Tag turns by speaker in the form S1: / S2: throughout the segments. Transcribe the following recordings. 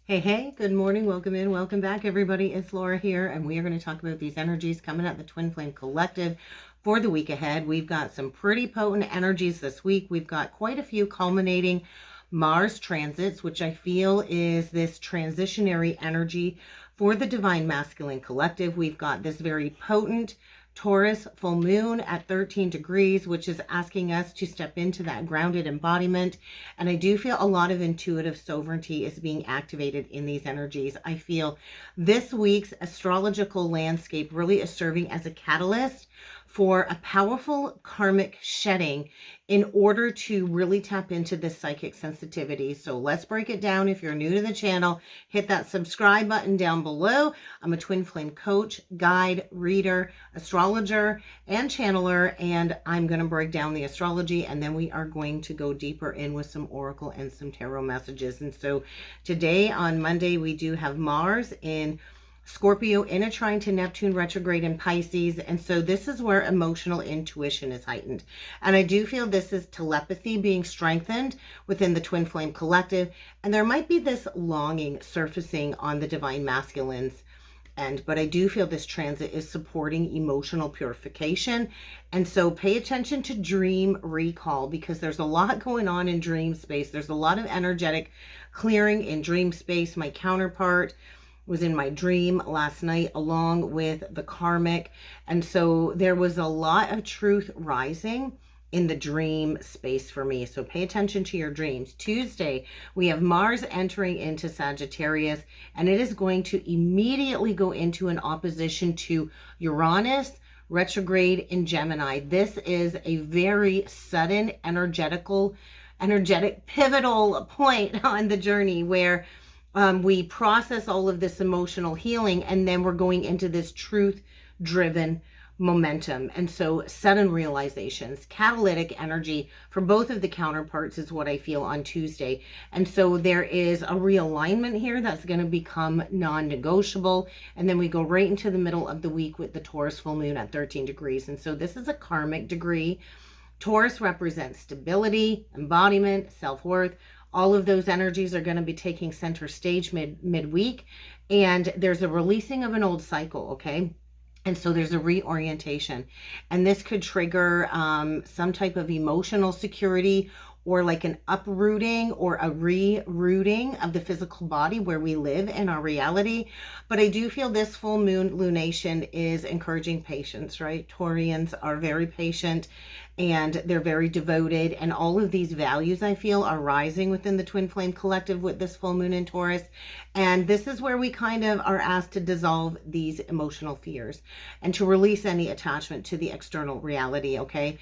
S1: Hey, good morning. Welcome in. Welcome back, everybody. It's Laura here, and we are going to talk about these energies coming at the Twin Flame Collective for the week ahead. We've got some pretty potent energies this week. We've got quite a few culminating Mars transits, which I feel is this transitionary energy for the Divine Masculine Collective. We've got this very potent Taurus full moon at 13 degrees, which is asking us to step into that grounded embodiment. And I do feel a lot of intuitive sovereignty is being activated in these energies. I feel this week's astrological landscape really is serving as a catalyst for a powerful karmic shedding in order to really tap into this psychic sensitivity. So let's break it down. If you're new to the channel, hit that subscribe button down below. I'm a twin flame coach, guide, reader, astrologer, and channeler, and I'm going to break down the astrology, and then we are going to go deeper in with some oracle and some tarot messages. And so today on Monday, we do have Mars in Scorpio in a trine to Neptune retrograde in Pisces. And so this is where emotional intuition is heightened. And I do feel this is telepathy being strengthened within the Twin Flame Collective. And there might be this longing surfacing on the Divine Masculine's end. But I do feel this transit is supporting emotional purification. And so pay attention to dream recall, because there's a lot going on in dream space. There's a lot of energetic clearing in dream space. My counterpart was in my dream last night along with the karmic, and so there was a lot of truth rising in the dream space for me. So pay attention to your dreams. Tuesday, we have Mars entering into Sagittarius, and it is going to immediately go into an opposition to Uranus retrograde in Gemini. This is a very sudden energetic pivotal point on the journey where we process all of this emotional healing, and then we're going into this truth-driven momentum. And so sudden realizations, catalytic energy for both of the counterparts is what I feel on Tuesday. And so there is a realignment here that's going to become non-negotiable. And then we go right into the middle of the week with the Taurus full moon at 13 degrees. And so this is a karmic degree. Taurus represents stability, embodiment, self-worth. All of those energies are going to be taking center stage midweek, and there's a releasing of an old cycle, okay? And so there's a reorientation, and this could trigger some type of emotional security, or like an uprooting or a rerouting of the physical body where we live in our reality. But I do feel this full moon lunation is encouraging patience, right? Taurians are very patient and they're very devoted, and all of these values I feel are rising within the Twin Flame Collective with this full moon in Taurus. And this is where we kind of are asked to dissolve these emotional fears and to release any attachment to the external reality, okay?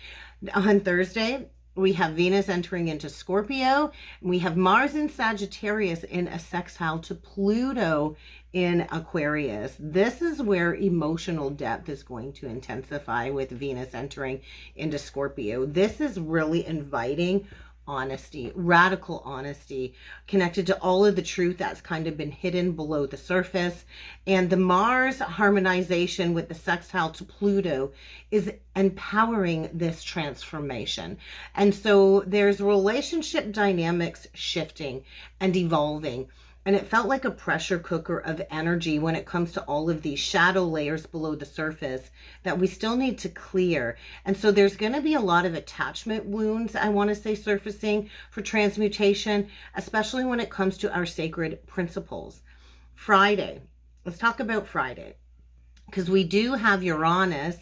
S1: On Thursday, we have Venus entering into Scorpio. We have Mars in Sagittarius in a sextile to Pluto in Aquarius. This is where emotional depth is going to intensify with Venus entering into Scorpio. This is really inviting honesty, radical honesty, connected to all of the truth that's kind of been hidden below the surface. And the Mars harmonization with the sextile to Pluto is empowering this transformation. And so there's relationship dynamics shifting and evolving. And it felt like a pressure cooker of energy when it comes to all of these shadow layers below the surface that we still need to clear. And so there's going to be a lot of attachment wounds, I want to say, surfacing for transmutation, especially when it comes to our sacred principles. Friday, let's talk about Friday, because we do have Uranus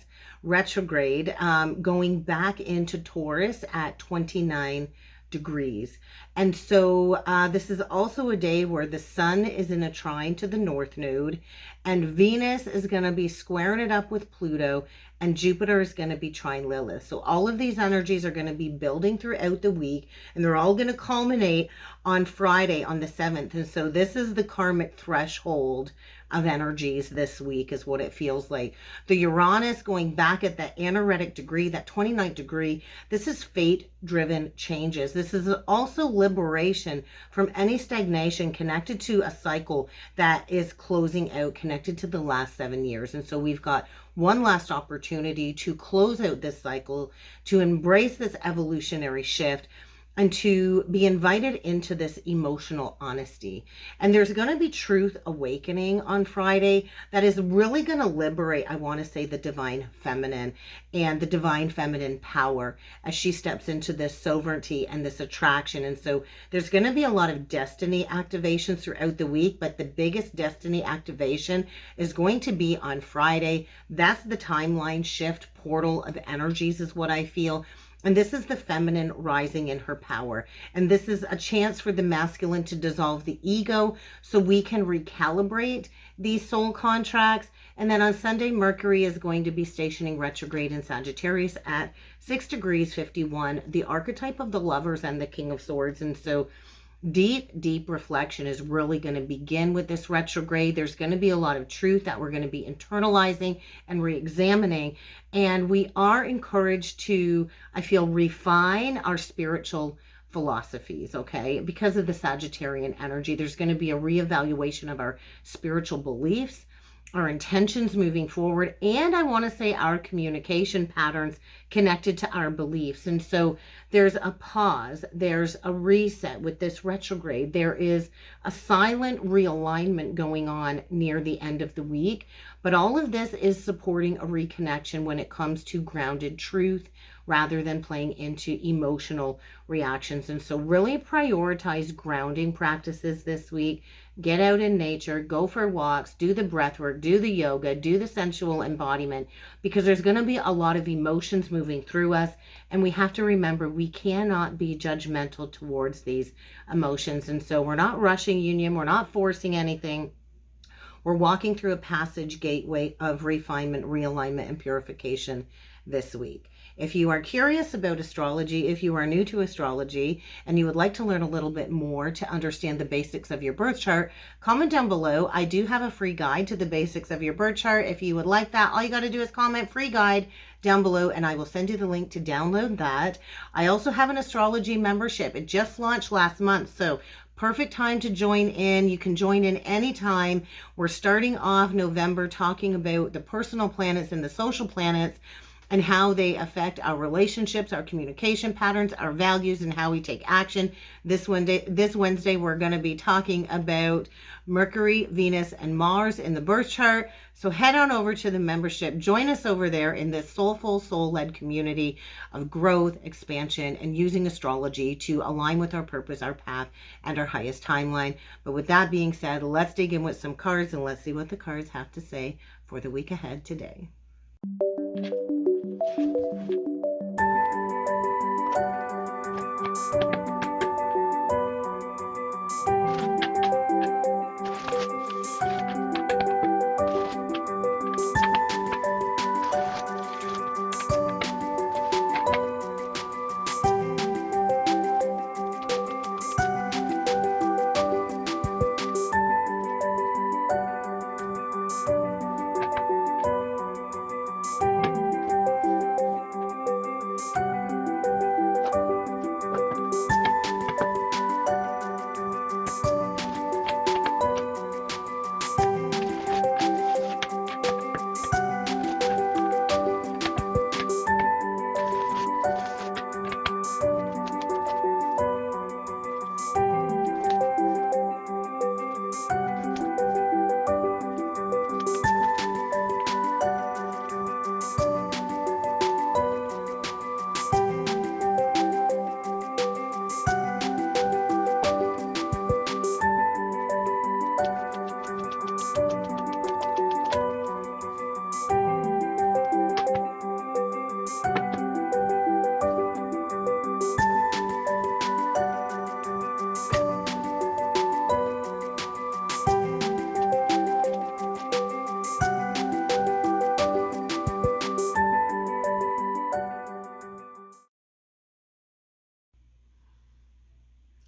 S1: retrograde going back into Taurus at 29 degrees. And so this is also a day where the sun is in a trine to the north node, and Venus is going to be squaring it up with Pluto, and Jupiter is going to be trine Lilith. So all of these energies are going to be building throughout the week, and they're all going to culminate on Friday on the 7th. And so this is the karmic threshold of energies this week, is what it feels like. The Uranus going back at that anaretic degree, that 29th degree, this is fate-driven changes. This is also liberation from any stagnation connected to a cycle that is closing out, connected to the last 7 years. And so we've got one last opportunity to close out this cycle, to embrace this evolutionary shift, and to be invited into this emotional honesty. And there's going to be truth awakening on Friday that is really going to liberate, I want to say, the divine feminine and the divine feminine power as she steps into this sovereignty and this attraction. And so there's going to be a lot of destiny activations throughout the week, but the biggest destiny activation is going to be on Friday. That's the timeline shift portal of energies is what I feel. And this is the feminine rising in her power. And this is a chance for the masculine to dissolve the ego so we can recalibrate these soul contracts. And then on Sunday, Mercury is going to be stationing retrograde in Sagittarius at 6 degrees 51, the archetype of the lovers and the King of Swords. And so deep reflection is really going to begin with this retrograde. There's going to be a lot of truth that we're going to be internalizing and re-examining, and we are encouraged to, I feel, refine our spiritual philosophies, okay? Because of the Sagittarian energy, there's going to be a reevaluation of our spiritual beliefs, our intentions moving forward, and I want to say our communication patterns connected to our beliefs. And so there's a pause, there's a reset with this retrograde. There is a silent realignment going on near the end of the week, but all of this is supporting a reconnection when it comes to grounded truth rather than playing into emotional reactions. And so really prioritize grounding practices this week. Get out in nature, go for walks, do the breath work, do the yoga, do the sensual embodiment, because there's going to be a lot of emotions moving through us. And we have to remember we cannot be judgmental towards these emotions. And so we're not rushing union. We're not forcing anything. We're walking through a passage gateway of refinement, realignment, and purification this week. If you are curious about astrology, if you are new to astrology and you would like to learn a little bit more to understand the basics of your birth chart, comment down below. I do have a free guide to the basics of your birth chart. If you would like that, all you got to do is comment free guide down below and I will send you the link to download that. I also have an astrology membership. It just launched last month, so perfect time to join in. You can join in anytime. We're starting off November talking about the personal planets and the social planets and how they affect our relationships, our communication patterns, our values, and how we take action. This Wednesday, we're going to be talking about Mercury, Venus, and Mars in the birth chart. So head on over to the membership. Join us over there in this soulful, soul-led community of growth, expansion, and using astrology to align with our purpose, our path, and our highest timeline. But with that being said, let's dig in with some cards and let's see what the cards have to say for the week ahead today.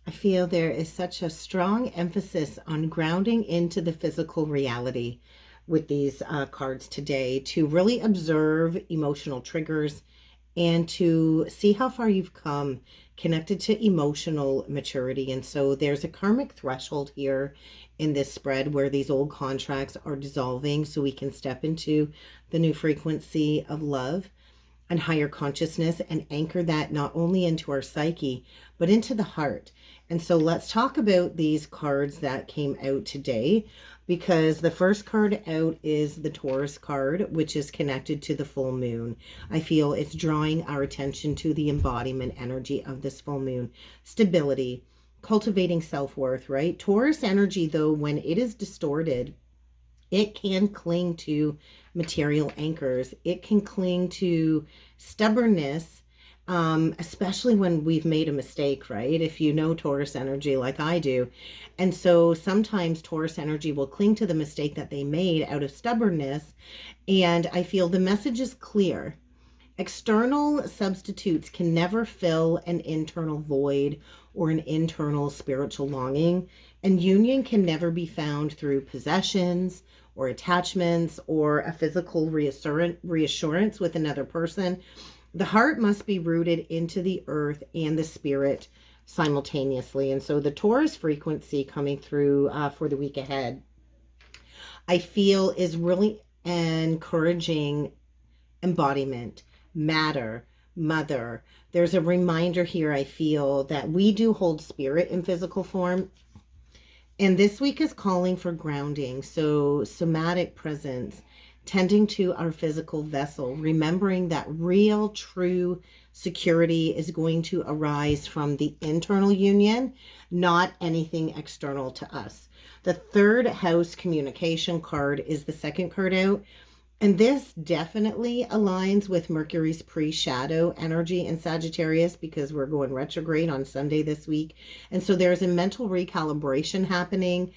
S1: I feel there is such a strong emphasis on grounding into the physical reality with these cards today, to really observe emotional triggers and to see how far you've come connected to emotional maturity. And so there's a karmic threshold here in this spread where these old contracts are dissolving so we can step into the new frequency of love. and higher consciousness and anchor that not only into our psyche, but into the heart. And so let's talk about these cards that came out today, because the first card out is the Taurus card, which is connected to the full moon. I feel it's drawing our attention to the embodiment energy of this full moon. Stability, cultivating self-worth, right? Taurus energy, though, when it is distorted, it can cling to material anchors. It can cling to stubbornness, especially when we've made a mistake, right? If you know Taurus energy like I do. And so sometimes Taurus energy will cling to the mistake that they made out of stubbornness. And I feel the message is clear. External substitutes can never fill an internal void or an internal spiritual longing. And union can never be found through possessions or attachments or a physical reassurance with another person. The heart must be rooted into the earth and the spirit simultaneously. And so the Taurus frequency coming through for the week ahead, I feel is really encouraging embodiment, matter, mother. There's a reminder here, I feel, that we do hold spirit in physical form. And this week is calling for grounding. So somatic presence, tending to our physical vessel, remembering that real, true security is going to arise from the internal union, not anything external to us. The third house communication card is the second card out. And this definitely aligns with Mercury's pre-shadow energy in Sagittarius, because we're going retrograde on Sunday this week. And so there's a mental recalibration happening,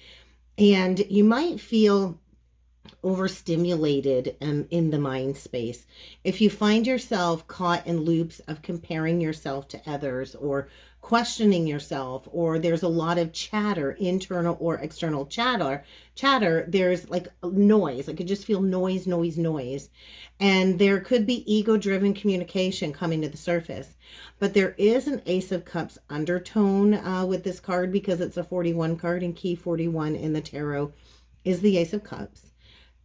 S1: and you might feel overstimulated in the mind space. If you find yourself caught in loops of comparing yourself to others or questioning yourself, or there's a lot of chatter, internal or external chatter, there's like noise. I could just feel noise. And there could be ego-driven communication coming to the surface. But there is an Ace of Cups undertone with this card, because it's a 41 card, and key 41 in the tarot is the Ace of Cups.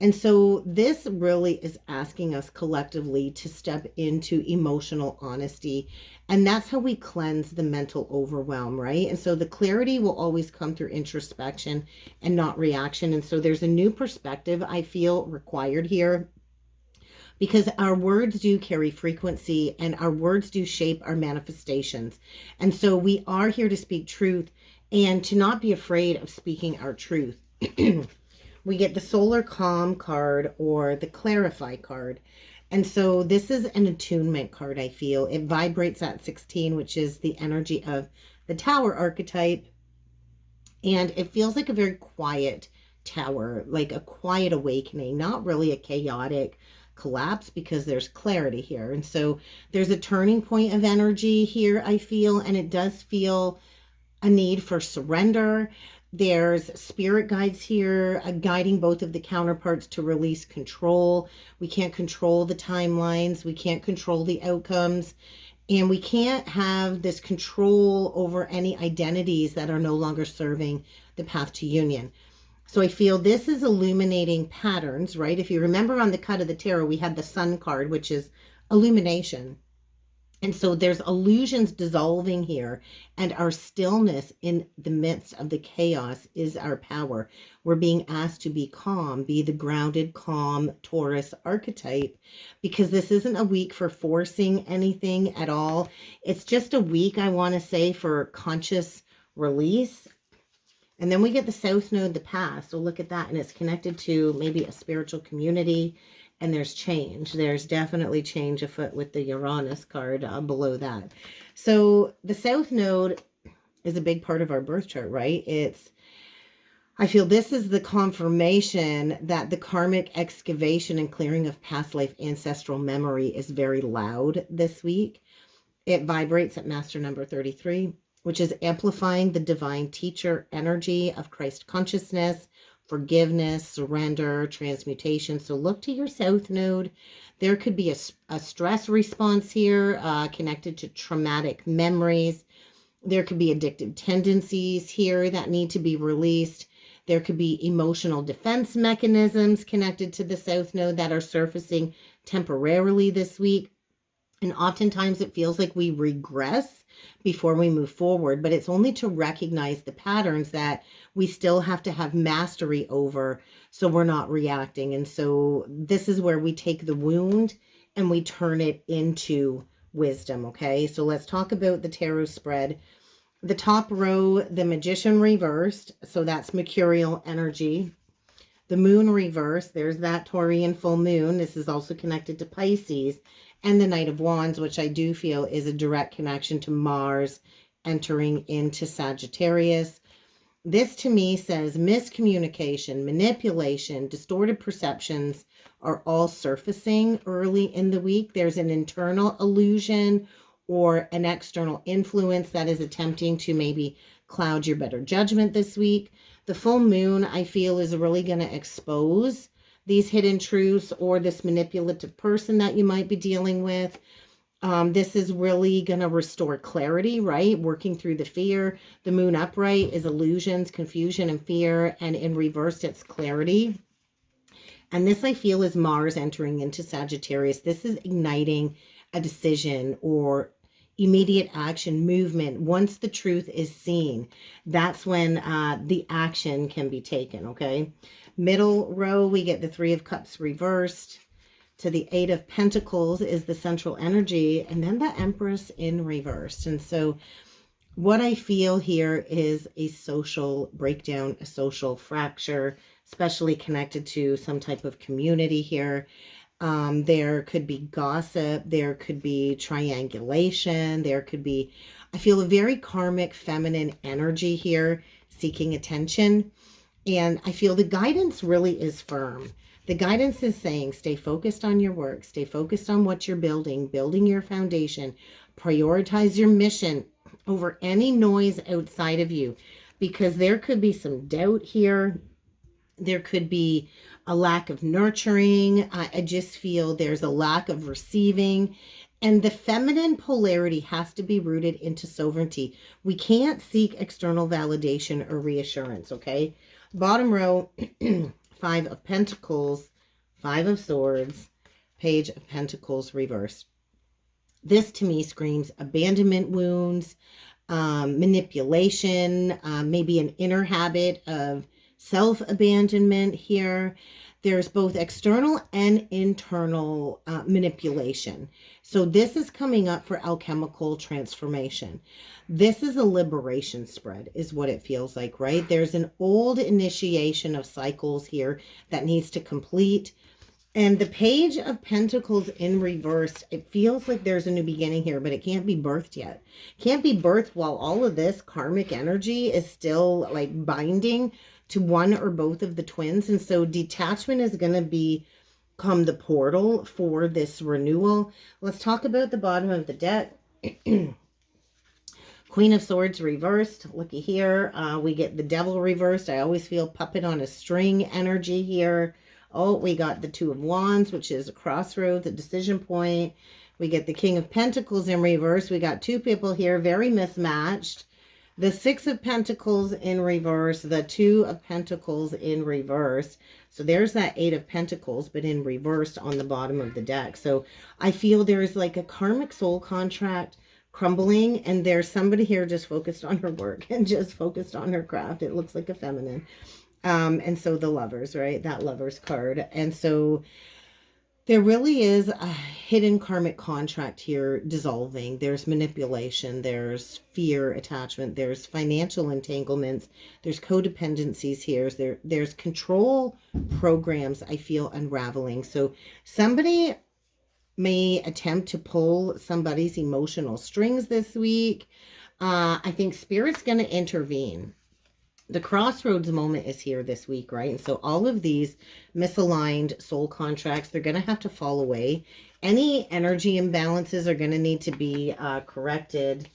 S1: And so this really is asking us collectively to step into emotional honesty. And that's how we cleanse the mental overwhelm, right? And so the clarity will always come through introspection and not reaction. And so there's a new perspective, I feel, required here, because our words do carry frequency and our words do shape our manifestations. And so we are here to speak truth and to not be afraid of speaking our truth. We get the solar calm card or the clarify card. And so this is an attunement card, I feel. It vibrates at 16, which is the energy of the tower archetype. And it feels like a very quiet tower, like a quiet awakening, not really a chaotic collapse, because there's clarity here. And so there's a turning point of energy here, I feel, and it does feel a need for surrender. There's spirit guides here, guiding both of the counterparts to release control. We can't control the timelines. We can't control the outcomes. And we can't have this control over any identities that are no longer serving the path to union. So I feel this is illuminating patterns, right? If you remember on the cut of the tarot, we had the Sun card, which is illumination. And so there's illusions dissolving here, and our stillness in the midst of the chaos is our power. We're being asked to be calm, be the grounded, calm Taurus archetype, because this isn't a week for forcing anything at all. It's just a week, I want to say, for conscious release. And then we get the South Node, the past. So look at that, and it's connected to maybe a spiritual community. And there's change. There's definitely change afoot with the Uranus card below that. So the South Node is a big part of our birth chart, right? I feel this is the confirmation that the karmic excavation and clearing of past life ancestral memory is very loud this week. It vibrates at master number 33, which is amplifying the divine teacher energy of Christ consciousness, forgiveness, surrender, transmutation. So look to your South Node. There could be a stress response here connected to traumatic memories. There could be addictive tendencies here that need to be released. There could be emotional defense mechanisms connected to the South Node that are surfacing temporarily this week. And oftentimes it feels like we regress before we move forward, but it's only to recognize the patterns that we still have to have mastery over so we're not reacting. And so this is where we take the wound and we turn it into wisdom, okay? So let's talk about the tarot spread. The top row, the Magician reversed, so that's mercurial energy. The moon reversed, there's that Taurian full moon. This is also connected to Pisces. And the Knight of Wands, which I do feel is a direct connection to Mars entering into Sagittarius. This to me says miscommunication, manipulation, distorted perceptions are all surfacing early in the week. There's an internal illusion or an external influence that is attempting to maybe cloud your better judgment this week. The full moon, I feel, is really going to expose these hidden truths or this manipulative person that you might be dealing with. This is really going to restore clarity, right? Working through the fear. The moon upright is illusions, confusion, and fear. And in reversed, it's clarity. And this, I feel, is Mars entering into Sagittarius. This is igniting a decision or immediate action, movement. Once the truth is seen, that's when the action can be taken, okay? Middle row, we get the Three of Cups reversed. To the Eight of Pentacles is the central energy, and then the Empress in reversed. And so what I feel here is a social breakdown, a social fracture, especially connected to some type of community here. There could be gossip, there could be triangulation, there could be, I feel, a very karmic feminine energy here seeking attention. And I feel the guidance really is firm. The guidance is saying, stay focused on your work, stay focused on what you're building your foundation, prioritize your mission over any noise outside of you, because there could be some doubt here. There could be a lack of nurturing. I just feel there's a lack of receiving. And the feminine polarity has to be rooted into sovereignty. We can't seek external validation or reassurance, okay? Bottom row, Five of Pentacles, Five of Swords, Page of Pentacles reversed. This to me screams abandonment wounds, manipulation, maybe an inner habit of self-abandonment here. There's both external and internal manipulation. So this is coming up for alchemical transformation. This is a liberation spread is what it feels like, right? There's an old initiation of cycles here that needs to complete. And the Page of Pentacles in reverse, it feels like there's a new beginning here, but it can't be birthed yet. Can't be birthed while all of this karmic energy is still like binding to one or both of the twins. And so detachment is going to become the portal for this renewal. Let's talk about the bottom of the deck. Queen of Swords reversed. Looky here. We get the Devil reversed. I always feel puppet on a string energy here. Oh, we got the Two of Wands, which is a crossroads, a decision point. We get the King of Pentacles in reverse. We got two people here, very mismatched. The Six of Pentacles in reverse, the Two of Pentacles in reverse. So there's that Eight of Pentacles, but in reverse on the bottom of the deck. So I feel there's like a karmic soul contract crumbling, and there's somebody here just focused on her work and just focused on her craft. It looks like a feminine. And so the Lovers, right? That Lovers card. And so there really is a hidden karmic contract here dissolving. There's manipulation, there's fear attachment, there's financial entanglements, there's codependencies here, there's control programs I feel unraveling. So somebody may attempt to pull somebody's emotional strings this week. I think Spirit's going to intervene. The crossroads moment is here this week, right? And so all of these misaligned soul contracts, they're going to have to fall away. Any energy imbalances are going to need to be corrected,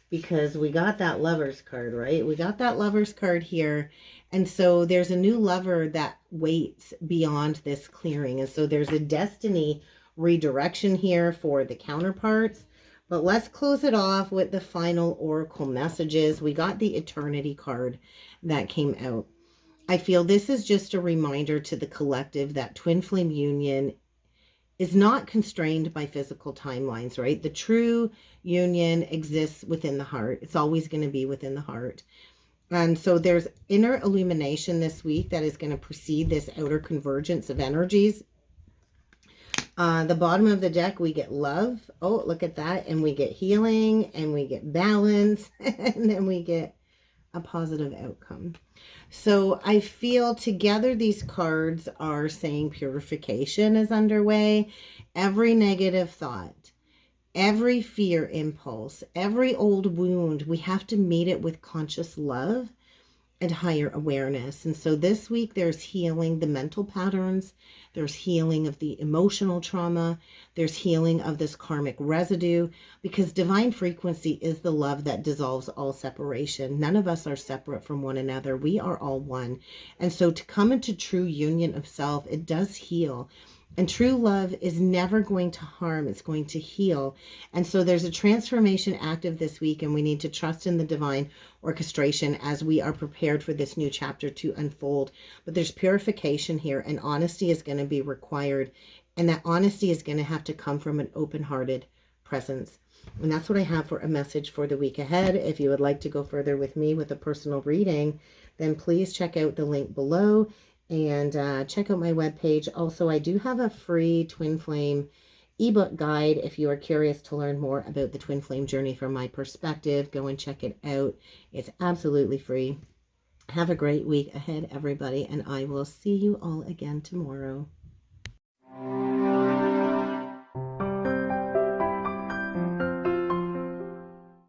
S1: because we got that Lovers card, right? We got that Lovers card here. And so there's a new lover that waits beyond this clearing. And so there's a destiny redirection here for the counterparts. But let's close it off with the final oracle messages. We got the Eternity card that came out. I feel this is just a reminder to the collective that twin flame union is not constrained by physical timelines, right? The true union exists within the heart. It's always going to be within the heart. And so there's inner illumination this week that is going to precede this outer convergence of energies. The bottom of the deck, we get love. Oh, look at that. And we get healing, and we get balance, and then we get a positive outcome. So I feel together these cards are saying purification is underway. Every negative thought, every fear impulse, every old wound, we have to meet it with conscious love and higher awareness. And so this week there's healing the mental patterns, there's healing of the emotional trauma, there's healing of this karmic residue, because divine frequency is the love that dissolves all separation. None of us are separate from one another. We are all one. And so to come into true union of self, it does heal. And true love is never going to harm. It's going to heal. And so there's a transformation active this week, and we need to trust in the divine orchestration as we are prepared for this new chapter to unfold. But there's purification here, and honesty is going to be required. And that honesty is going to have to come from an open-hearted presence. And that's what I have for a message for the week ahead. If you would like to go further with me with a personal reading, then please check out the link below. And check out my webpage. Also, I do have a free twin flame ebook guide. If you are curious to learn more about the twin flame journey from my perspective, go and check it out. It's absolutely free. Have a great week ahead, everybody, and I will see you all again tomorrow.